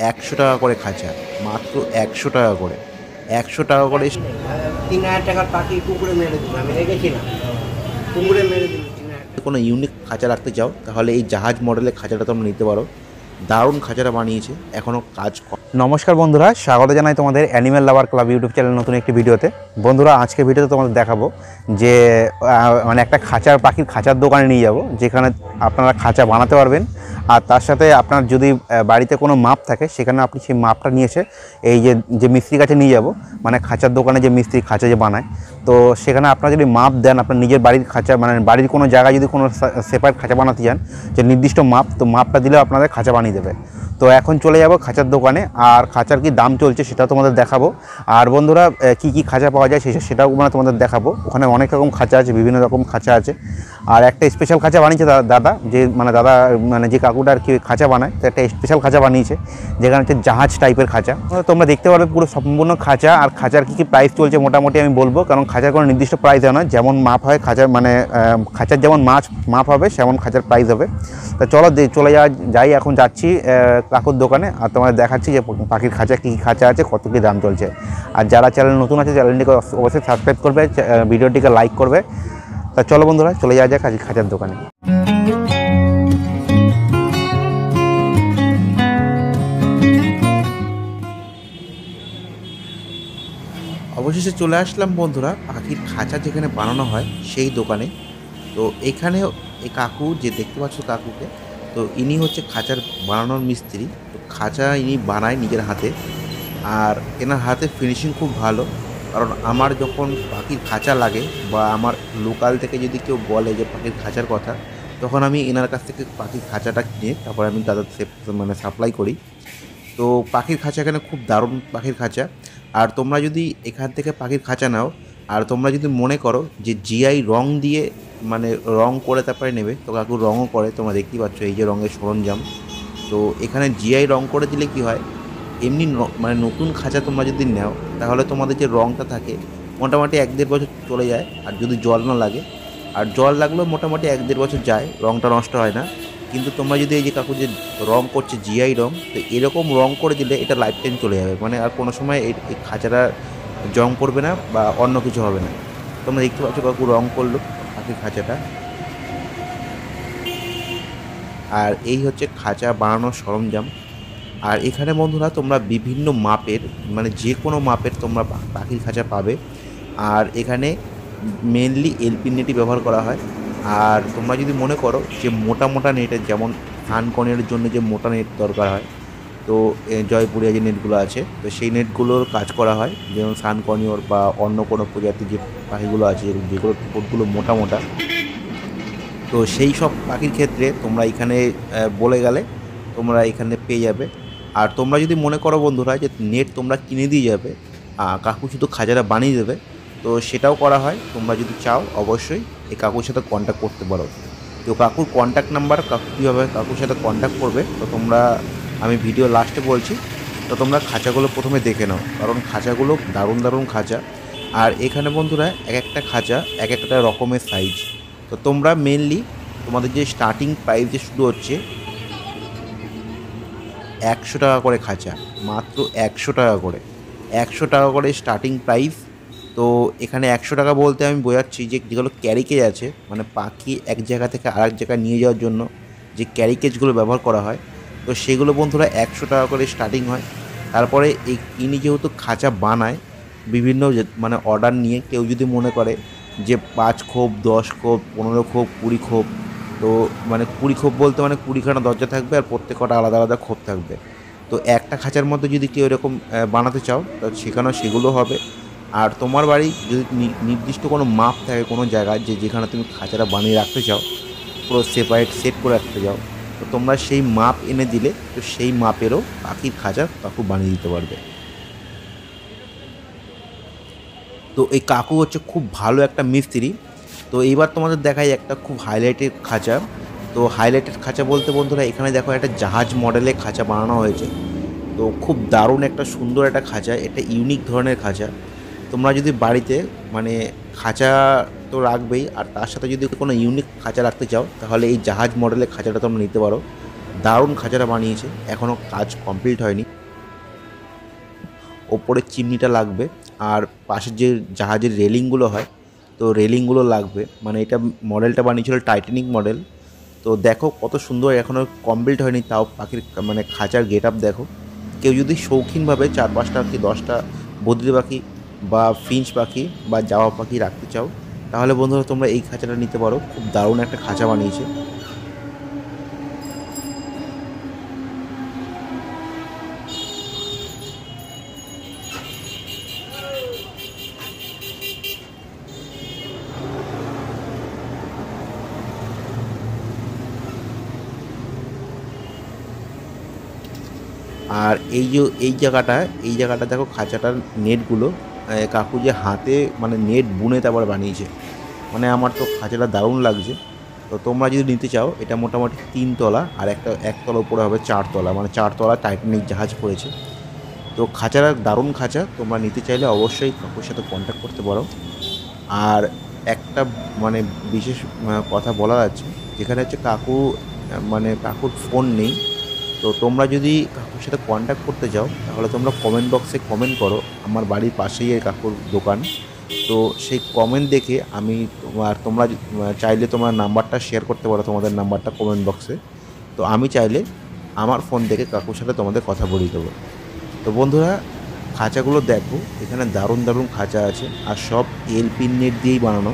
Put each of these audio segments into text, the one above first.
100 টাকা করে খাঁচা, মাত্র 100 টাকা করে। 100 টাকা করে 3,000 টাকার পাখি কুকুরে মেরে দিল, আমি রেখেছিলাম, কুকুরে মেরে দিল 3,000 কোনো ইউনিক খাঁচা রাখতে চাও তাহলে এই জাহাজ মডেলের খাঁচাটা তোমরা নিতে পারো। দারুণ খাঁচাটা বানিয়েছে, এখনও কাজ। নমস্কার বন্ধুরা, স্বাগত জানাই তোমাদের অ্যানিম্যাল লাভার ক্লাব ইউটিউব চ্যানেল নতুন একটি ভিডিওতে। বন্ধুরা, আজকে ভিডিওতে তোমাদের দেখাবো যে মানে একটা পাখির খাঁচার দোকানে নিয়ে যাব, যেখানে আপনারা খাঁচা বানাতে পারবেন। আর তার সাথে আপনার যদি বাড়িতে কোনো মাপ থাকে, সেখানে আপনি সেই মাপটা নিয়ে এসে এই যে মিস্ত্রির কাছে নিয়ে যাব, মানে খাঁচার দোকানে যে মিস্ত্রি খাঁচা যে বানায়, তো সেখানে আপনারা যদি মাপ দেন, আপনার নিজের বাড়ির খাঁচা মানে বাড়ির কোনো জায়গায় যদি কোনো সেপারেট খাঁচা বানাতে চান, যে নির্দিষ্ট মাপ, তো মাপটা দিলে আপনাদের খাঁচা বানিয়ে দেবে। তো এখন চলে যাব খাঁচার দোকানে, আর খাঁচার কি দাম চলছে সেটাও তোমাদের দেখাবো। আর বন্ধুরা, কি কি খাঁচা পাওয়া যায় সেটাও মানে তোমাদের দেখাবো। ওখানে অনেক রকম খাঁচা আছে, বিভিন্ন রকম খাঁচা আছে। আর একটা স্পেশাল খাঁচা বানিয়েছে দাদা, যে কাকুটা আর কি খাঁচা বানায়, তো একটা স্পেশাল খাঁচা বানিয়েছে, যেখানে হচ্ছে জাহাজ টাইপের খাঁচা। তোমরা দেখতে পারবে পুরো সম্পূর্ণ খাঁচা। আর খাঁচার কী প্রাইস চলছে মোটামুটি আমি বলবো, কারণ খাঁচার কোনো নির্দিষ্ট প্রাইস হয় না, যেমন মাপ হয় খাঁচার, মানে খাঁচার যেমন মাপ হবে সেমন খাঁচার প্রাইস হবে। তা চলো চলে যাই, এখন যাচ্ছি কাকুর দোকানে, আর তোমাদের দেখাচ্ছি যে পাখির খাঁচা কী খাঁচা আছে, কত কী দাম চলছে। আর যারা চ্যানেল নতুন আছে, চ্যানেলটিকে অবশ্যই সাবস্ক্রাইব করবে, ভিডিওটিকে লাইক করবে। তা চলো বন্ধুরা, চলে যাওয়া যাক খাঁচার দোকানে। অবশেষে চলে আসলাম বন্ধুরা পাখির খাঁচা যেখানে বানানো হয় সেই দোকানে। তো এখানে এই কাকু যে দেখতে পাচ্ছ কাকুকে, তো ইনি হচ্ছে খাঁচার বানানোর মিস্ত্রি। তো খাঁচা ইনি বানায় নিজের হাতে, আর এনার হাতে ফিনিশিং খুব ভালো। কারণ আমার যখন পাখির খাঁচা লাগে বা আমার লোকাল থেকে যদি কেউ বলে যে পাখির খাঁচার কথা, তখন আমি এনার কাছ থেকে পাখির খাঁচাটা কিনে তারপর আমি তাদের মানে সাপ্লাই করি। তো পাখির খাঁচা এখানে খুব দারুণ পাখির খাঁচা। আর তোমরা যদি এখান থেকে পাখির খাঁচা নাও, আর তোমরা যদি মনে করো যে জিআই রং দিয়ে মানে রং করে তারপরে নেবে, তো কাকু রঙও করে, তোমরা দেখতেই পাচ্ছ এই যে রঙের সরঞ্জাম। তো এখানে জিআই রং করে দিলে কি হয়, এমনি মানে নতুন খাঁচা তোমরা যদি নাও, তাহলে তোমাদের যে রঙটা থাকে মোটামুটি 1-1.5 বছর চলে যায়, আর যদি জল না লাগে। আর জল লাগলেও মোটামুটি 1-1.5 বছর যায়, রঙটা নষ্ট হয় না। কিন্তু তোমরা যদি এই যে কাকু যে রং করছে জিআই রং, তো এরকম রং করে দিলে এটা লাইফ টাইম চলে যাবে, মানে আর কোনো সময় এই খাঁচাটা জং পড়বে না বা অন্য কিছু হবে না। তোমরা দেখতে পাচ্ছ কাকু রং করলো পাখির খাঁচাটা। আর এই হচ্ছে খাঁচা বানানোর সরঞ্জাম। আর এখানে বন্ধুরা তোমরা বিভিন্ন মাপের, মানে যে কোনো মাপের তোমরা পাখির খাঁচা পাবে। আর এখানে মেনলি এলপি নেটই ব্যবহার করা হয়। আর তোমরা যদি মনে করো যে মোটা মোটা নেটের, যেমন সানকনের জন্য যে মোটা নেট দরকার হয়, তো জয়পুরিয়া যে নেটগুলো আছে, তো সেই নেটগুলোর কাজ করা হয়, যেমন সানকনিওর বা অন্য কোনো প্রজাতির যে পাখিগুলো আছে যেগুলো ঠোঁটগুলো মোটা মোটা, তো সেই সব পাখির ক্ষেত্রে তোমরা এখানে বলে গেলে তোমরা এখানে পেয়ে যাবে। আর তোমরা যদি মনে করো বন্ধুরা যে নেট তোমরা কিনে দিয়ে যাবে, কাকু শুধু খাঁচাটা বানিয়ে দেবে, তো সেটাও করা হয়। তোমরা যদি চাও অবশ্যই এই কাকুর সাথে কন্ট্যাক্ট করতে পারো। তো কাকুর কন্ট্যাক্ট নাম্বার, কাকু কীভাবে কাকুর সাথে কন্ট্যাক্ট করবে, তো তোমরা আমি ভিডিও লাস্টে বলছি। তো তোমরা খাঁচাগুলো প্রথমে দেখে নাও, কারণ খাঁচাগুলো দারুণ দারুণ খাঁচা। আর এখানে বন্ধুরা এক একটা খাঁচা এক একটা রকমের সাইজ। তো তোমরা মেনলি তোমাদের যে স্টার্টিং প্রাইস যে শুরু হচ্ছে 100 টাকা করে খাঁচা, মাত্র 100 টাকা করে। 100 টাকা করে স্টার্টিং প্রাইস। তো এখানে 100 টাকা বলতে আমি বোঝাচ্ছি যে যেগুলো ক্যারিকেজ আছে, মানে পাখি এক জায়গা থেকে আরেক জায়গায় নিয়ে যাওয়ার জন্য যে ক্যারিকেজগুলো ব্যবহার করা হয়, তো সেগুলো বন্ধুরা 100 টাকা করে স্টার্টিং হয়। তারপরে ইনি যেহেতু খাঁচা বানায় বিভিন্ন মানে অর্ডার নিয়ে, কেউ যদি মনে করে যে 5 খোপ, 10 খোপ, 15 খোপ, 20 খোপ, তো মানে 20 খোপ বলতে মানে 20খানা দরজা থাকবে আর প্রত্যেকটা আলাদা আলাদা খোপ থাকবে। তো একটা খাঁচার মধ্যে যদি কেউ এরকম বানাতে চাও, তো সেখানেও সেগুলো হবে। আর তোমার বাড়ি যদি নির্দিষ্ট কোনো মাপ থাকে কোনো জায়গায়, যেখানে তুমি খাঁচাটা বানিয়ে রাখতে চাও, পুরো সেপারেট সেট করে রাখতে চাও, তো তোমরা সেই মাপ এনে দিলে তো সেই মাপেরও পাখির খাঁচা কাকু বানিয়ে দিতে পারবে। তো এই কাকু হচ্ছে খুব ভালো একটা মিস্ত্রি। তো এইবার তোমাদের দেখাই একটা খুব হাইলাইটেড খাঁচা। তো হাইলাইটেড খাঁচা বলতে বন্ধুরা এখানে দেখো একটা জাহাজ মডেলের খাঁচা বানানো হয়েছে। তো খুব দারুণ একটা সুন্দর একটা খাঁচা, এটা ইউনিক ধরনের খাঁচা। তোমরা যদি বাড়িতে মানে খাঁচা তো রাখবেই, আর তার সাথে যদি কোনো ইউনিক খাঁচা রাখতে চাও, তাহলে এই জাহাজ মডেলের খাঁচাটা তোমরা নিতে পারো। দারুণ খাঁচাটা বানিয়েছে, এখনও কাজ কমপ্লিট হয়নি। ওপরের চিমনিটা লাগবে, আর পাশের যে জাহাজের রেলিংগুলো হয়, তো রেলিংগুলো লাগবে। মানে এটা মডেলটা বানিয়েছিল টাইটানিক মডেল। তো দেখো কত সুন্দর, এখনও কমপ্লিট হয়নি, তাও পাখির মানে খাঁচার গেট আপ দেখো। কেউ যদি শৌখিনভাবে 4-5টা কি 10টা বদ্রি পাখি বা ফিঞ্চ পাখি বা জাওয়া পাখি রাখতে চাও, তাহলে বন্ধুরা তোমরা এই খাঁচাটা নিতে পারো। খুব দারুণ একটা খাঁচা বানিয়েছে। আর এই জায়গাটা দেখো, খাঁচাটার নেটগুলো কাকু যে হাতে মানে নেট বুনে তারপর বানিয়েছে। মানে আমার তো খাঁচাটা দারুণ লাগছে। তো তোমরা যদি নিতে চাও, এটা মোটামুটি 3 তলা, আর একতলা উপরে হবে 4 তলা, মানে 4 তলা টাইটানিক জাহাজ পড়েছে। তো খাঁচাটা দারুণ খাঁচা, তোমরা নিতে চাইলে অবশ্যই কাকুর সাথে কন্ট্যাক্ট করতে পারো। আর একটা মানে বিশেষ কথা বলা আছে, যেখানে হচ্ছে কাকু মানে কাকুর ফোন নেই। তো তোমরা যদি কাকুর সাথে কন্ট্যাক্ট করতে চাও, তাহলে তোমরা কমেন্ট বক্সে কমেন্ট করো। আমার বাড়ির পাশেই এই কাকুর দোকান। তো সেই কমেন্ট দেখে আমি তোমরা চাইলে তোমার নাম্বারটা শেয়ার করতে পারো, তোমাদের নাম্বারটা কমেন্ট বক্সে। তো আমি চাইলে আমার ফোন থেকে কাকুর সাথে তোমাদের কথা বলিয়ে দেবো। তো বন্ধুরা, খাঁচাগুলো দেখো, এখানে দারুণ দারুণ খাঁচা আছে, আর সব এলপি নেট দিয়েই বানানো।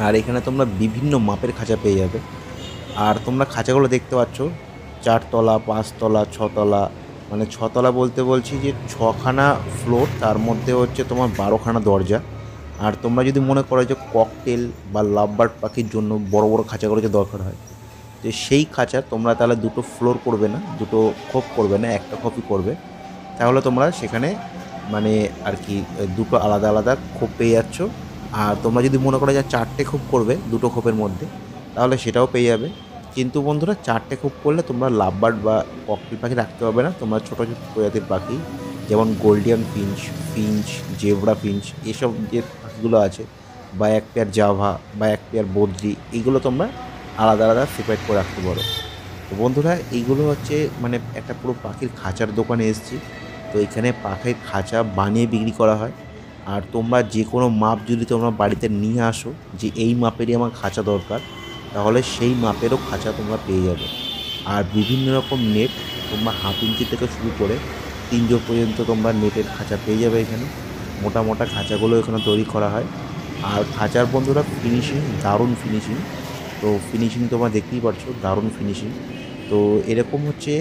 আর এখানে তোমরা বিভিন্ন মাপের খাঁচা পেয়ে যাবে। আর তোমরা খাঁচাগুলো দেখতে পাচ্ছ, 4 তলা, 5 তলা, 6 তলা। মানে 6 তলা বলতে বলছি যে 6খানা ফ্লোর, তার মধ্যে হচ্ছে তোমার 12খানা দরজা। আর তোমরা যদি মনে করো যে ককটেল বা লাভবার্ড পাখির জন্য বড় বড় খাঁচাগুলো যে দরকার হয়, তো সেই খাঁচা তোমরা তাহলে 2টো ফ্লোর করবে না, 2টো খোপ করবে না, একটা খোপই করবে। তাহলে তোমরা সেখানে মানে আর কি 2টো আলাদা আলাদা খোপ পেয়ে যাচ্ছ। আর তোমরা যদি মনে করো যে 4টে খোপ করবে 2টো খোপের মধ্যে, তাহলে সেটাও পেয়ে যাবে। কিন্তু বন্ধুরা, 4টে খোপ করলে তোমরা লাভবার্ড বা ককটেল পাখি রাখতে পারবে না। তোমরা ছোটো ছোটো প্রজাতির পাখি, যেমন গোল্ডিয়ান ফিঞ্চ, জেব্রা ফিঞ্চ, এসব যে পাখিগুলো আছে, বা এক পেয়ার জাভা বা এক পেয়ার বদ্রি, এইগুলো তোমরা আলাদা আলাদা সেপারেট করে রাখতে পারো। তো বন্ধুরা, এইগুলো হচ্ছে মানে একটা পুরো পাখির খাঁচার দোকানে এসেছি। তো এখানে পাখির খাঁচা বানিয়ে বিক্রি করা হয়। আর তোমরা যে কোনো মাপ যদি তোমরা বাড়িতে নিয়ে আসো, যে এই মাপেরই আমার খাঁচা দরকার, তাহলে সেই মাপেরও খাঁচা তোমরা পেয়ে যাবে। আর বিভিন্ন রকম নেট, তোমরা 1/2 ইঞ্চি থেকে শুরু করে 3 জোড় পর্যন্ত তোমরা নেটের খাঁচা পেয়ে যাবে এখানে। মোটা মোটা খাঁচাগুলো এখানে তৈরি করা হয়। আর খাঁচার বন্ধুরা ফিনিশিং, দারুণ ফিনিশিং। তো ফিনিশিং তোমরা দেখতেই পাচ্ছো, দারুণ ফিনিশিং। তো এরকম হচ্ছে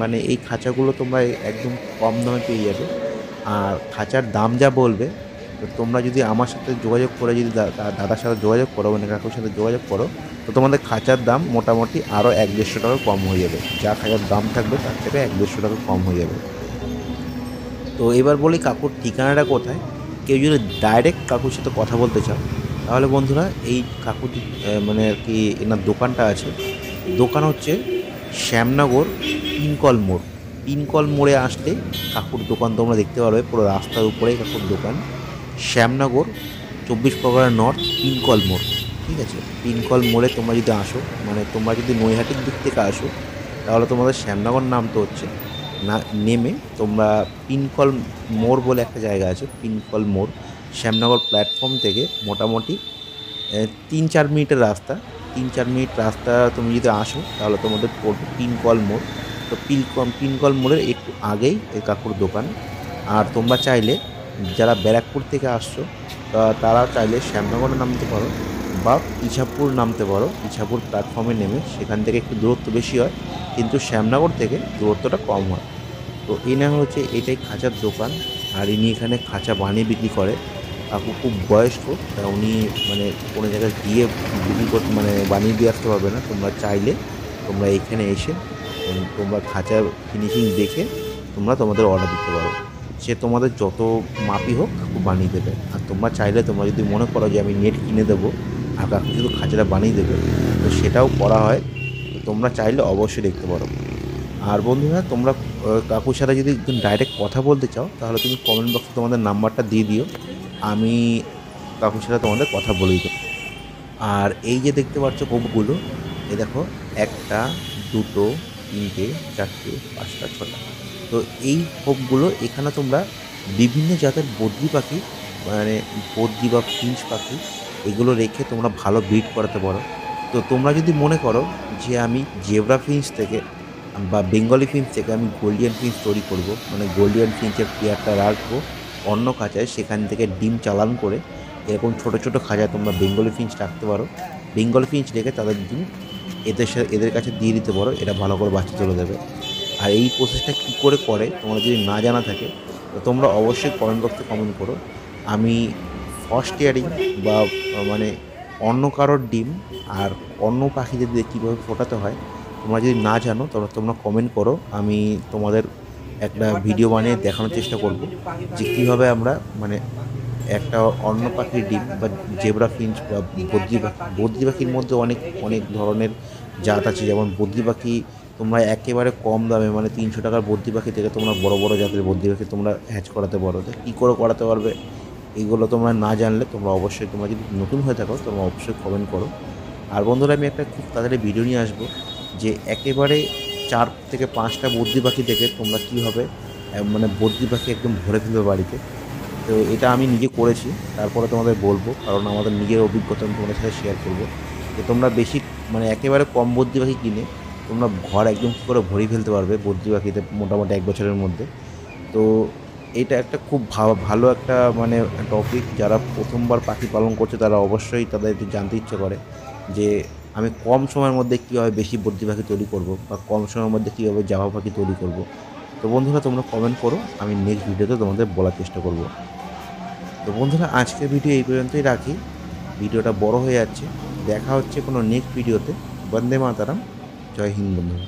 মানে এই খাঁচাগুলো তোমরা একদম কম দামে পেয়ে যাবে। আর খাঁচার দাম যা বলবে, তো তোমরা যদি আমার সাথে যোগাযোগ করে, যদি দাদার সাথে যোগাযোগ করো, মানে কাকুর সাথে যোগাযোগ করো, তো তোমাদের খাঁচার দাম মোটামুটি আরও 1-150 টাকা কম হয়ে যাবে। যা খাঁচার দাম থাকবে তার থেকে 1-150 টাকা কম হয়ে যাবে। তো এবার বলি কাকুর ঠিকানাটা কোথায়। কেউ যদি ডাইরেক্ট কাকুর সাথে কথা বলতে চাও, তাহলে বন্ধুরা এই কাকুর মানে আর কি এনার দোকানটা আছে। দোকান হচ্ছে শ্যামনগর পিনকল মোড়ে আসলে কাকুর দোকান তোমরা দেখতে পারবে। পুরো রাস্তার উপরেই কাকুর দোকান, শ্যামনগর 24 পরগনা নর্থ, পিনকল মোড়। ঠিক আছে, পিনকল মোড়ে তোমরা যদি আসো, মানে তোমরা যদি নৈহাটির দিক থেকে আসো, তাহলে তোমাদের শ্যামনগর নামতে হচ্ছে না, নেমে তোমরা পিনকল মোড় বলে একটা জায়গা আছে, পিনকল মোড়, শ্যামনগর প্ল্যাটফর্ম থেকে মোটামুটি 3-4 মিনিটের রাস্তা। 3-4 মিনিট রাস্তা তুমি যদি আসো, তাহলে তোমাদের পড়বে পিনকল মোড়। তো পিনকল মোড়ের একটু আগেই এই কাকুর দোকান। আর তোমরা চাইলে যারা ব্যারাকপুর থেকে আসছো, তারা চাইলে শ্যামনগরে নামতে পারো বা ইছাপুর নামতে পারো। ইছাপুর প্ল্যাটফর্মে নেমে সেখান থেকে একটু দূরত্ব বেশি হয়, কিন্তু শ্যামনগর থেকে দূরত্বটা কম হয়। তো হচ্ছে এটাই খাঁচার দোকান। আর ইনি এখানে খাঁচা বানিয়ে বিক্রি করে। কাকু খুব বয়স্ক, তা উনি মানে কোনো জায়গায় গিয়ে বিক্রি করতে মানে বানিয়ে দিয়ে আসতে পারবে না। তোমরা চাইলে তোমরা এখানে এসে তোমরা খাঁচার ফিনিশিং দেখে তোমরা তোমাদের অর্ডার দিতে পারো। সে তোমাদের যত মাপই হোক কাকু বানিয়ে দেবে। আর তোমরা চাইলে তোমরা যদি মনে করো যে আমি নেট কিনে দেবো আর কাকু শুধু খাঁচাটা বানিয়ে দেবে, তো সেটাও করা হয়। তো তোমরা চাইলে অবশ্যই দেখতে পারো। আর বন্ধুরা, তোমরা কাকুর সাথে যদি একদম ডাইরেক্ট কথা বলতে চাও, তাহলে তুমি কমেন্ট বক্সে তোমাদের নাম্বারটা দিয়ে দিও, আমি কাকুর সাথে তোমাদের কথা বলে দিতে। আর এই যে দেখতে পাচ্ছ কোপগুলো, এই দেখো 1, 2, 3, 4, 5, 6টা। তো এই হোপগুলো এখানে তোমরা বিভিন্ন জাতের বদ্রি পাখি মানে বদ্রি বা ফিঞ্চ পাখি এগুলো রেখে তোমরা ভালো ব্রিড করাতে পারো। তো তোমরা যদি মনে করো যে আমি জেব্রা ফিঞ্চ থেকে বা বেঙ্গলি ফিঞ্চ থেকে আমি গোল্ডিয়ান ফিঞ্চ তৈরি করব, মানে গোল্ডিয়ান ফিঞ্চের পেয়ারটা রাখবো অন্য খাঁচায়, সেখান থেকে ডিম চালান করে এরকম ছোটো ছোটো খাঁচায় তোমরা বেঙ্গলি ফিঞ্চ রাখতে পারো। বেঙ্গলি ফিঞ্চ রেখে তাদের ডিম এদের কাছে দিয়ে দিতে পারো, এরা ভালো করে বাচ্চা তুলে দেবে। আর এই প্রসেসটা কী করে করে তোমরা যদি না জানা থাকে তো তোমরা অবশ্যই কমেন্ট বক্সে কমেন্ট করো। আমি ফার্স্ট ইয়ারিং বা মানে অন্য কারোর ডিম আর অন্য পাখিদের দিয়ে কীভাবে ফোটাতে হয় তোমরা যদি না জানো তোমরা কমেন্ট করো, আমি তোমাদের একটা ভিডিও বানিয়ে দেখানোর চেষ্টা করব যে কীভাবে আমরা মানে একটা অন্য পাখির ডিম বা জেব্রা ফিঞ্চ বা বদ্রি পাখির মধ্যে অনেক অনেক ধরনের জাত আছে। যেমন বদ্রি পাখি তোমরা একেবারে কম দামে মানে 300 টাকার বদ্রি পাখি থেকে তোমরা বড় বড় জাতের বদ্রি পাখি তোমরা হ্যাচ করাতে পারো। তো কী করে করাতে পারবে এইগুলো তোমরা না জানলে তোমরা অবশ্যই, তোমরা যদি নতুন হয়ে থাকো তোমরা অবশ্যই কমেন্ট করো। আর বন্ধুরা আমি একটা খুব তাড়াতাড়ি ভিডিও নিয়ে আসবো যে একেবারে 4 থেকে 5টা বদ্রি পাখি থেকে তোমরা কীভাবে মানে বদ্রি পাখি একদম ভরে ফেলবে বাড়িতে। তো এটা আমি নিজে করেছি, তারপরে তোমাদের বলবো, কারণ আমাদের নিজের অভিজ্ঞতা আমি তোমাদের সাথে শেয়ার করবো। যে তোমরা বেশি মানে একেবারে কম বদ্রি পাখি কিনে তোমরা ঘর একদম কী করে ভরিয়ে ফেলতে পারবে বদ্রি পাখিতে মোটামুটি 1 বছরের মধ্যে। তো এটা একটা খুব ভালো একটা মানে টপিক। যারা প্রথমবার পাখি পালন করছে তারা অবশ্যই তাদের একটু জানতে ইচ্ছে করে যে আমি কম সময়ের মধ্যে কীভাবে বেশি বদ্রি পাখি তৈরি করব বা কম সময়ের মধ্যে কীভাবে জাভা পাখি তৈরি করব। তো বন্ধুরা তোমরা কমেন্ট করো, আমি নেক্সট ভিডিওতে তোমাদের বলার চেষ্টা করব। তো বন্ধুরা আজকের ভিডিও এই পর্যন্তই রাখি, ভিডিওটা বড় হয়ে যাচ্ছে। দেখা হচ্ছে কোনো নেক্সট ভিডিওতে। বন্দে মাতারাম, জয় হিন্দ বন্ধুরা।